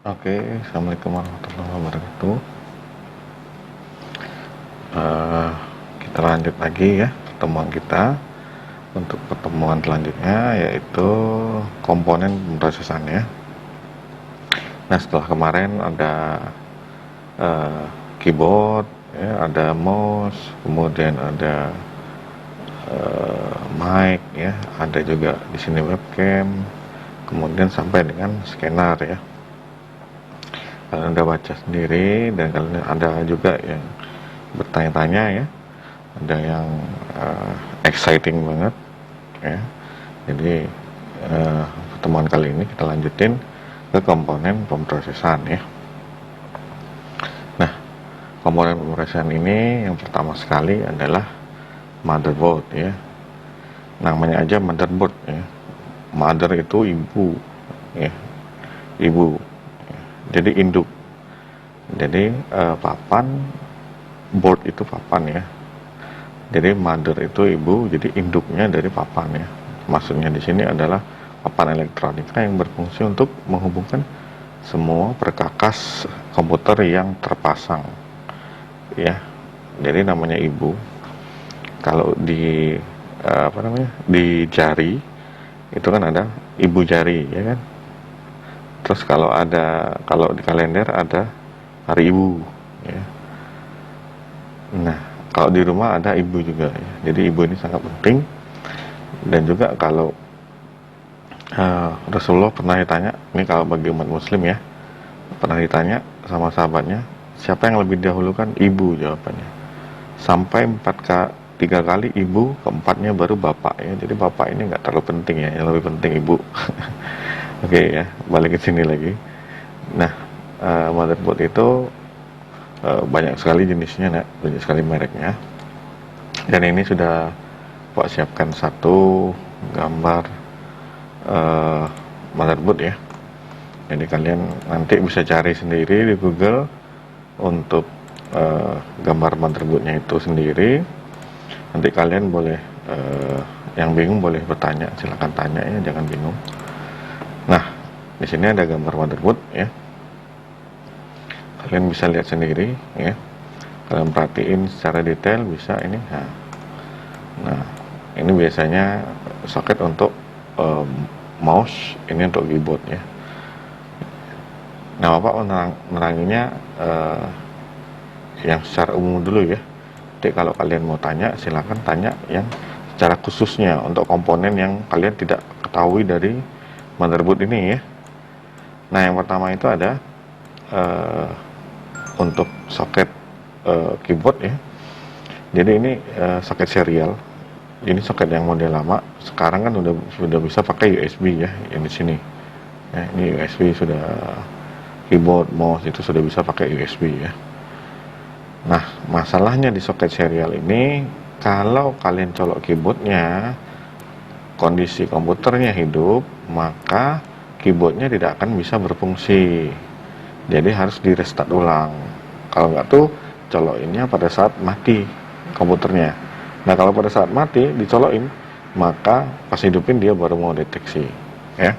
Oke, Assalamualaikum warahmatullahi wabarakatuh. Eh, Kita lanjut lagi ya pertemuan kita. Untuk pertemuan selanjutnya yaitu komponen pemrosesan ya. Nah, setelah kemarin ada keyboard, ya, ada mouse, kemudian ada mic ya, ada juga di sini webcam, kemudian sampai dengan scanner ya. Kalian udah baca sendiri dan kalian ada juga yang bertanya-tanya ya, ada yang exciting banget ya. Jadi pertemuan kali ini kita lanjutin ke komponen pemrosesan ya. Nah, komponen pemrosesan ini yang pertama sekali adalah motherboard ya. Namanya aja motherboard ya. Mother itu ibu ya, ibu. Jadi induk. Jadi papan, board itu papan ya. Jadi mother itu ibu, jadi induknya dari papan ya. Maksudnya di sini adalah papan elektronika yang berfungsi untuk menghubungkan semua perkakas komputer yang terpasang ya. Jadi namanya ibu. Kalau di di jari itu kan ada ibu jari ya kan. Terus kalau di kalender ada hari ibu ya. Nah, kalau di rumah ada ibu juga ya. Jadi ibu ini sangat penting. Dan juga kalau Rasulullah pernah ditanya, ini kalau bagi umat muslim ya, pernah ditanya sama sahabatnya, siapa yang lebih dahulukan? Ibu jawabannya. Sampai 3 kali ibu, keempatnya baru bapak ya. Jadi bapak ini nggak terlalu penting ya, yang lebih penting ibu. Oke ya, balik ke sini lagi. Nah, motherboard itu banyak sekali jenisnya, banyak sekali mereknya. Dan ini sudah Pak siapkan satu gambar motherboard ya. Jadi kalian nanti bisa cari sendiri di Google untuk gambar motherboardnya itu sendiri. Nanti kalian boleh yang bingung boleh bertanya, silakan tanya ya, jangan bingung. Nah, di sini ada gambar motherboard ya. Kalian bisa lihat sendiri ya. Kalian perhatiin secara detail bisa ini. Nah, ini biasanya soket untuk mouse, ini untuk keyboard ya. Nah, Bapak meneranginya yang secara umum dulu ya. Jadi kalau kalian mau tanya, silakan tanya yang secara khususnya untuk komponen yang kalian tidak ketahui dari motherboard ini ya. Nah, yang pertama itu ada untuk soket keyboard ya. Jadi ini soket serial. Ini soket yang model lama. Sekarang kan sudah bisa pakai USB ya, yang di sini. Ya, ini USB sudah, keyboard, mouse itu sudah bisa pakai USB ya. Nah, masalahnya di soket serial ini, kalau kalian colok keyboardnya, kondisi komputernya hidup, maka keyboardnya tidak akan bisa berfungsi. Jadi harus di restart ulang. Kalau nggak tuh, colokinnya pada saat mati komputernya. Nah, kalau pada saat mati dicolokin, maka pas hidupin dia baru mau deteksi ya.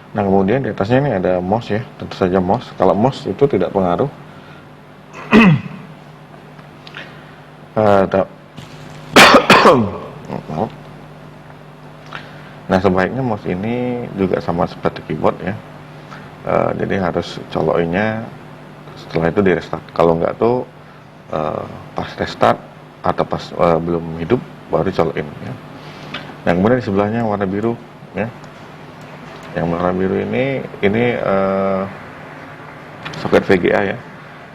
Nah, kemudian di atasnya ini ada mouse ya, tentu saja mouse. Kalau mouse itu tidak pengaruh. Nah, sebaiknya mouse ini juga sama seperti keyboard ya. Jadi harus colokinnya setelah itu di restart. Kalau enggak tuh pas restart atau pas belum hidup baru colokin ya. Nah, kemudian di sebelahnya warna biru ya. Yang warna biru ini soket VGA ya.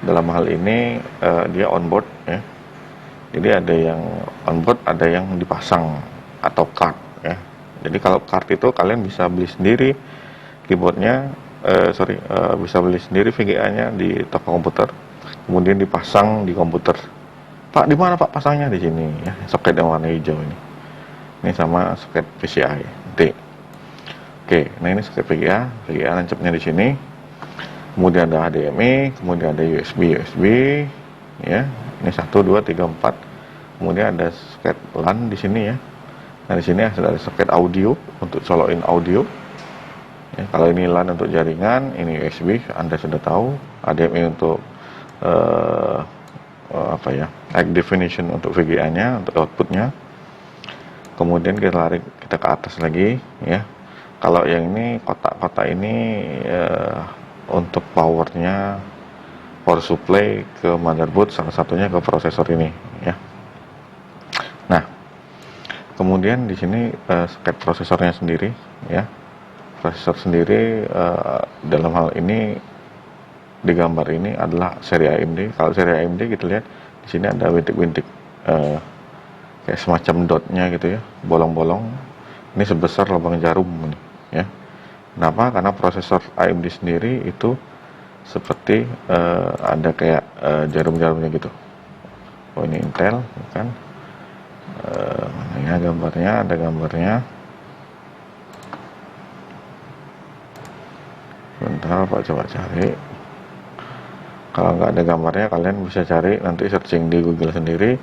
Dalam hal ini dia onboard ya. Jadi ada yang onboard, ada yang dipasang atau card ya. Jadi kalau card itu kalian bisa beli sendiri keyboardnya, bisa beli sendiri VGA-nya di toko komputer, kemudian dipasang di komputer. Pak, di mana Pak pasangnya? Di sini ya, soket yang warna hijau ini. Ini sama soket PCI D. Oke, nah ini soket VGA nancapnya di sini. Kemudian ada HDMI, kemudian ada USB ya. Ini 1 2 3 4. Kemudian ada soket LAN di sini ya. Nah, di sini ada soket audio untuk colokin audio Ya, kalau ini LAN untuk jaringan, ini USB, Anda sudah tahu. HDMI untuk apa ya, high definition untuk VGA-nya, untuk outputnya. Kemudian kita ke atas lagi, ya. Kalau yang ini kotak-kotak ini untuk powernya, power supply ke motherboard, salah satunya ke prosesor ini, ya. Nah, kemudian di sini soket prosesornya sendiri, ya. Prosesor sendiri dalam hal ini di gambar ini adalah seri AMD. Kalau seri AMD kita lihat di sini ada bintik-bintik kayak semacam dotnya gitu ya, bolong-bolong. Ini sebesar lubang jarum ini, ya. Kenapa? Karena prosesor AMD sendiri itu seperti ada kayak jarum-jarumnya gitu. Oh, ini Intel, kan? Mana ya gambarnya? Ada gambarnya. Bentar, Pak, coba cari. Kalau nggak ada gambarnya, kalian bisa cari, nanti searching di Google sendiri,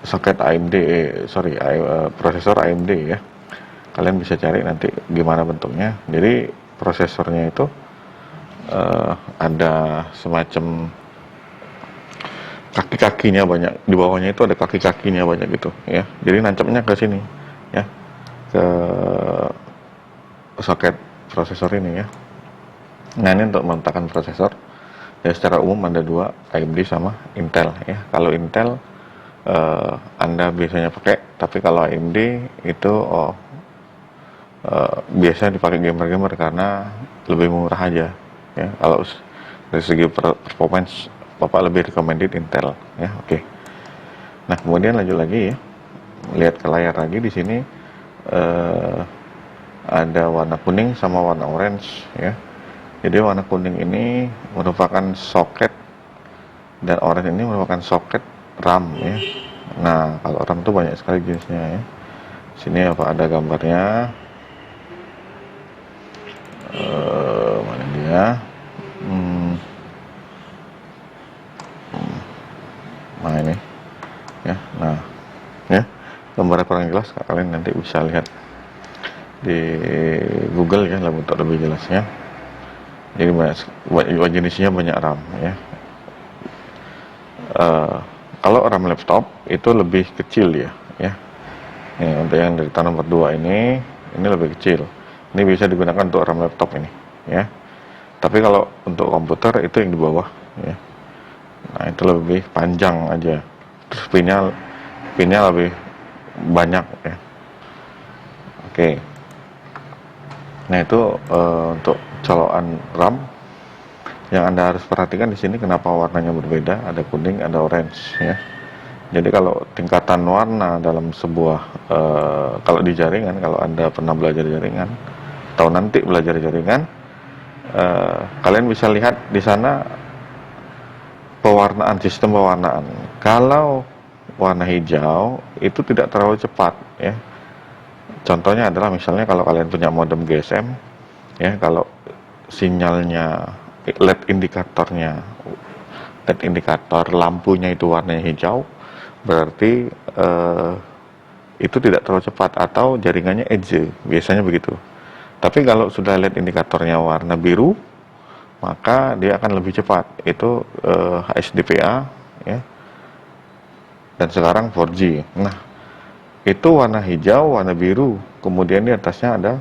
soket AMD, prosesor AMD, ya. Kalian bisa cari nanti gimana bentuknya. Jadi prosesornya itu ada semacam kaki-kakinya banyak, di bawahnya itu ada kaki-kakinya banyak gitu, ya. Jadi nancapnya ke sini, ya, ke soket prosesor ini, ya. Nah, ini untuk meletakkan prosesor. Ya, secara umum ada dua, AMD sama Intel, ya. Kalau Intel Anda biasanya pakai, tapi kalau AMD itu biasanya dipakai gamer-gamer karena lebih murah aja, ya. Kalau dari segi performance, Bapak lebih recommended Intel, ya. Oke. Nah, kemudian lanjut lagi, ya. Lihat ke layar lagi, di sini ada warna kuning sama warna orange, ya. Jadi warna kuning ini merupakan soket dan orange ini merupakan soket RAM, ya. Nah, kalau RAM itu banyak sekali jenisnya, ya. Sini apa ada gambarnya? Mana dia? Nah, ini, ya. Nah, ya, gambarnya kurang jelas, kalian nanti bisa lihat di Google, ya, untuk lebih jelasnya. Jadi banyak jenisnya, banyak RAM, ya. Kalau RAM laptop itu lebih kecil, ya. Ini untuk yang dari tahun nomor 2 ini lebih kecil. Ini bisa digunakan untuk RAM laptop ini, ya. Tapi kalau untuk komputer itu yang di bawah, ya. Nah, itu lebih panjang aja. Terus pinnya lebih banyak, ya. Oke. Nah, itu untuk colokan RAM. Yang Anda harus perhatikan di sini kenapa warnanya berbeda, ada kuning, ada orange, ya. Jadi kalau tingkatan warna dalam sebuah kalau di jaringan, kalau Anda pernah belajar jaringan atau nanti belajar jaringan, kalian bisa lihat di sana sistem pewarnaan. Kalau warna hijau itu tidak terlalu cepat, ya. Contohnya adalah misalnya kalau kalian punya modem GSM, ya, kalau sinyalnya LED indikator lampunya itu warnanya hijau, berarti itu tidak terlalu cepat atau jaringannya edge, biasanya begitu. Tapi kalau sudah LED indikatornya warna biru, maka dia akan lebih cepat. Itu HSDPA, ya. Dan sekarang 4G. Nah, itu warna hijau, warna biru, kemudian di atasnya ada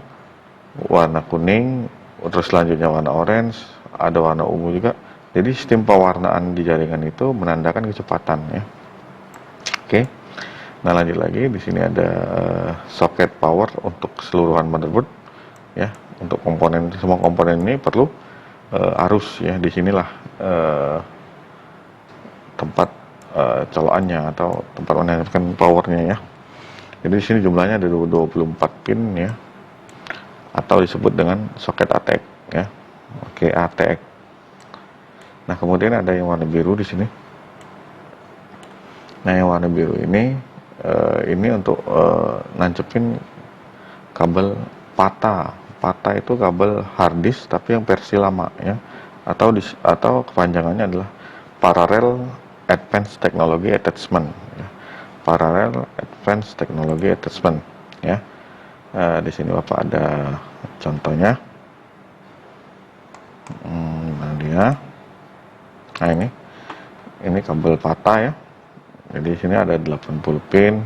warna kuning, terus selanjutnya warna orange, ada warna ungu juga. Jadi sistem pewarnaan di jaringan itu menandakan kecepatan, ya. Oke. Nah, lanjut lagi, di sini ada soket power untuk keseluruhan motherboard, ya. Untuk semua komponen ini perlu arus, ya. Disinilah tempat colokannya atau tempat menandakan powernya, ya. Jadi di sini jumlahnya ada 24 pin, ya. Atau disebut dengan soket ATX, ya. Oke, ATX. Nah, kemudian ada yang warna biru di sini. Nah, yang warna biru ini untuk nancepin kabel PATA. PATA itu kabel hard disk tapi yang versi lama, ya. Atau kepanjangannya adalah Parallel Advanced Technology Attachment, ya. Parallel Advanced Technology Attachment, ya. Di sini Bapak ada Contohnya, mana dia? Nah ini kabel patah ya. Jadi di sini ada 80 pin.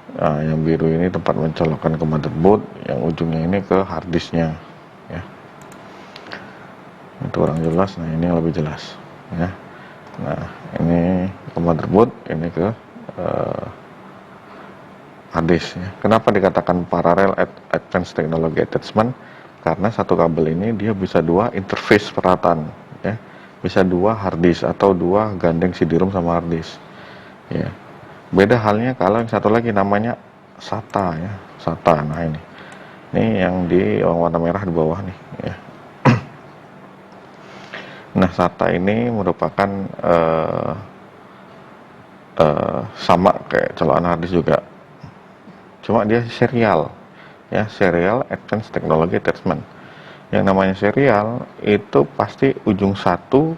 Nah, yang biru ini tempat mencolokkan ke motherboard, yang ujungnya ini ke harddisknya ya. Itu kurang jelas. Nah ini yang lebih jelas ya. Nah ini ke motherboard, ini ke harddisk ya. Kenapa dikatakan parallel advanced technology attachment? Karena satu kabel ini dia bisa dua interface peralatan ya, bisa dua harddisk atau dua gandeng CD-ROM sama harddisk ya. Beda halnya kalau yang satu lagi namanya SATA ya, SATA. Nah ini yang di warna merah di bawah nih ya. Nah SATA ini merupakan sama kayak colokan harddisk juga, cuma dia serial ya, serial advanced technology attachment. Yang namanya serial itu pasti ujung satu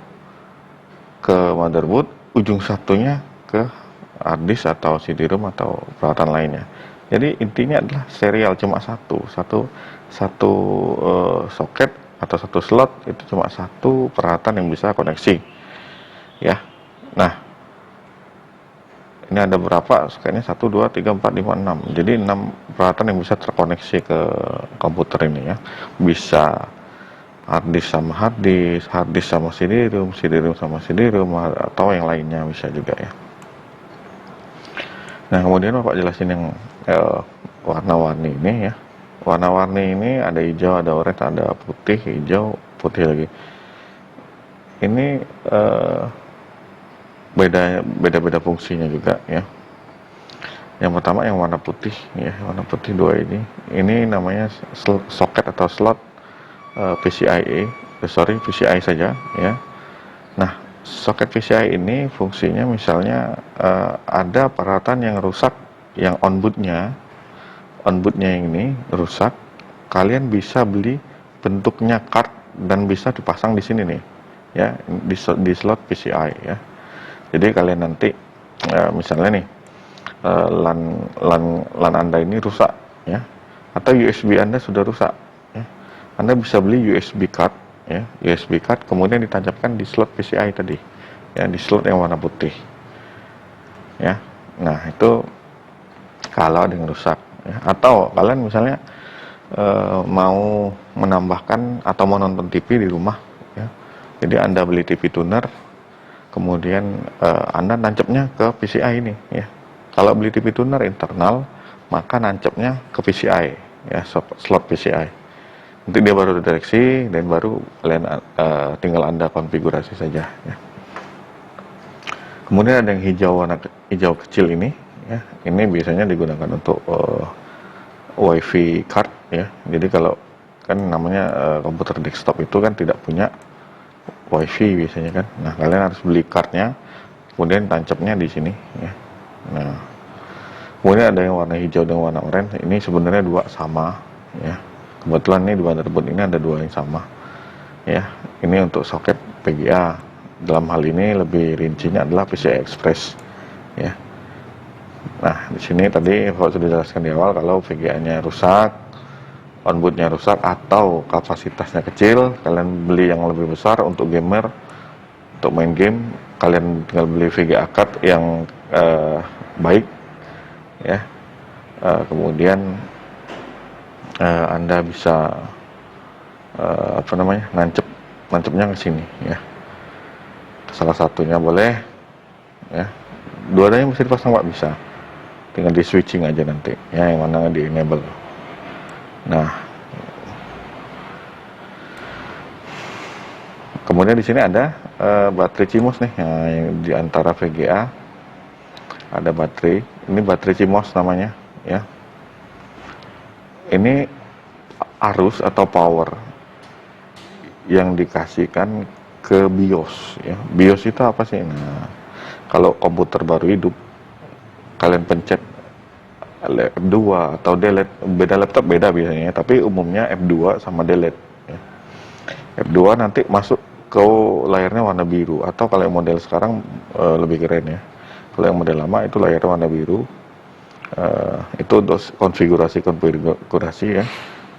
ke motherboard, ujung satunya ke harddisk atau CD-ROM atau peralatan lainnya. Jadi intinya adalah serial, cuma satu soket atau satu slot, itu cuma satu peralatan yang bisa koneksi ya. Nah ini ada berapa? Kayaknya 1, 2, 3, 4, 5, 6. Jadi 6 peralatan yang bisa terkoneksi ke komputer ini ya. Bisa harddisk sama harddisk, harddisk sama CD-ROM, CD-ROM sama CD-ROM, atau yang lainnya bisa juga ya. Nah kemudian Bapak jelasin yang warna-warni ini ya. Warna-warni ini ada hijau, ada oranye, ada putih, hijau, putih lagi. Ini beda-beda fungsinya juga ya. Yang pertama yang warna putih ya, warna putih dua ini namanya soket atau slot PCI saja ya. Nah soket PCI ini fungsinya misalnya ada peralatan yang rusak, yang onboardnya ini rusak, kalian bisa beli bentuknya card dan bisa dipasang di sini nih ya, di slot PCI ya. Jadi kalian nanti misalnya nih LAN Anda ini rusak ya, atau USB Anda sudah rusak ya, Anda bisa beli USB card ya, USB card kemudian ditancapkan di slot PCI tadi ya, di slot yang warna putih ya. Nah itu kalau ada yang rusak ya. Atau kalian misalnya mau menambahkan atau mau nonton TV di rumah ya, jadi Anda beli TV tuner, kemudian Anda nancapnya ke PCI ini ya. Kalau beli TV tuner internal, maka nancapnya ke PCI ya, slot PCI. Nanti dia baru redireksi dan baru kalian tinggal Anda konfigurasi saja ya. Kemudian ada yang hijau kecil ini ya. Ini biasanya digunakan untuk WiFi card ya. Jadi kalau kan namanya komputer desktop itu kan tidak punya WiFi biasanya kan. Nah, kalian harus beli cardnya, kemudian tancapnya di sini ya. Nah, kemudian ada yang warna hijau dan warna oranye. Ini sebenarnya dua sama ya. Kebetulan ini di motherboard ini ada dua yang sama ya. Ini untuk soket VGA. Dalam hal ini lebih rincinya adalah PCI Express ya. Nah, di sini tadi Pak sudah jelaskan di awal kalau VGA-nya rusak, onboardnya rusak atau kapasitasnya kecil, kalian beli yang lebih besar untuk gamer, untuk main game, kalian tinggal beli VGA card yang baik ya. Kemudian Anda bisa nancepnya ke sini ya. Salah satunya boleh ya. Dua-duanya bisa dipasang Pak, bisa. Tinggal di switching aja nanti ya, yang mana di enable. Nah, kemudian di sini ada baterai CMOS nih. Nah, yang di antara VGA ada baterai. Ini baterai CMOS namanya ya. Ini arus atau power yang dikasihkan ke BIOS ya. BIOS itu apa sih? Nah, kalau komputer baru hidup, kalian pencet F2 atau delete, beda laptop beda biasanya, tapi umumnya F2 sama delete ya. F2 nanti masuk ke layarnya warna biru, atau kalau yang model sekarang lebih keren ya. Kalau yang model lama itu layarnya warna biru. Itu untuk konfigurasi ya.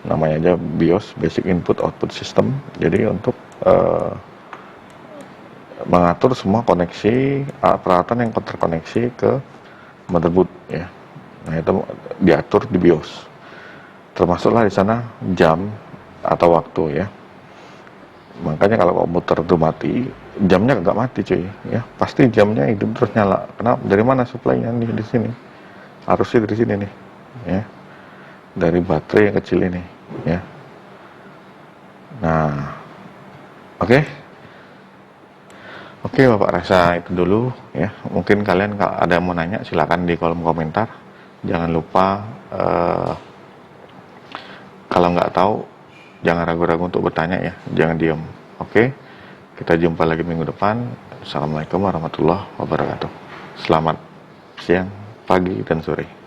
namanya aja BIOS, Basic Input Output System. Jadi untuk mengatur semua koneksi peralatan yang terkoneksi ke motherboard ya. Nah itu diatur di BIOS. Termasuklah di sana jam atau waktu ya. Makanya kalau komputer itu mati, jamnya nggak mati cuy ya. Pasti jamnya hidup terus nyala. Kenapa? Dari mana supply-nya nih di sini? Harusnya dari sini nih ya. Dari baterai yang kecil ini ya. Nah, oke. Oke, Bapak rasa itu dulu ya. Mungkin kalian kalau ada yang mau nanya silakan di kolom komentar. Jangan lupa kalau nggak tahu jangan ragu-ragu untuk bertanya ya. Jangan diam. Oke. Kita jumpa lagi minggu depan. Assalamualaikum warahmatullahi wabarakatuh. Selamat siang, pagi, dan sore.